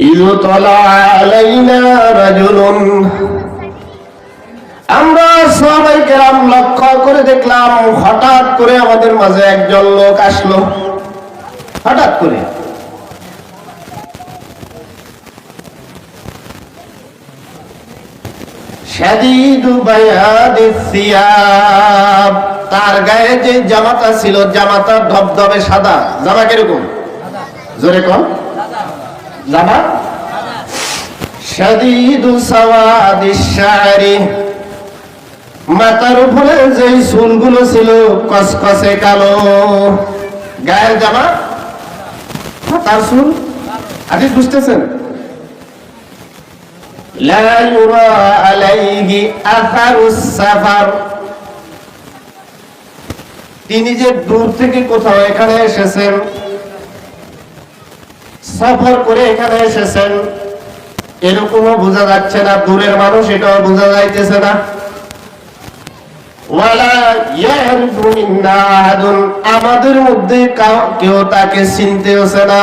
ইয তালা আলাইনা রাজুলুন, আমরা সাহাবায়ে কেরাম লক্ষ্য করে দেখলাম হঠাৎ করে আমাদের মাঝে একজন লোক আসলো। হঠাৎ করে শাদীদু বায়াদিস সিয়াব, তার গায়ে যে জামাটা ছিল জামাটা ধবধবে সাদা। জামা কিরকম? জোরে কোন জামা? শাদীদু সাওয়াদিস শারি, মাথার উপরে যে চুলগুলো ছিল কসকসে কালো। গায়ের জামা, মাথার চুল। হাদিস বুঝতেছেন? লা ইউরা আলাইহি আথারুস সাফার, তিনি যে দূর থেকে কোথাও এখানে এসেছেন, সফর করে এখানে এসেছেন, এরকমও বোঝা যাচ্ছে না। দূরের মানুষ, এটাও বোঝা যাইতেছে না। ওয়ালা ইয়ারিফু মিন্না আহাদুন, আমাদের মধ্যে কেউ তাকে চিনতেওছে না।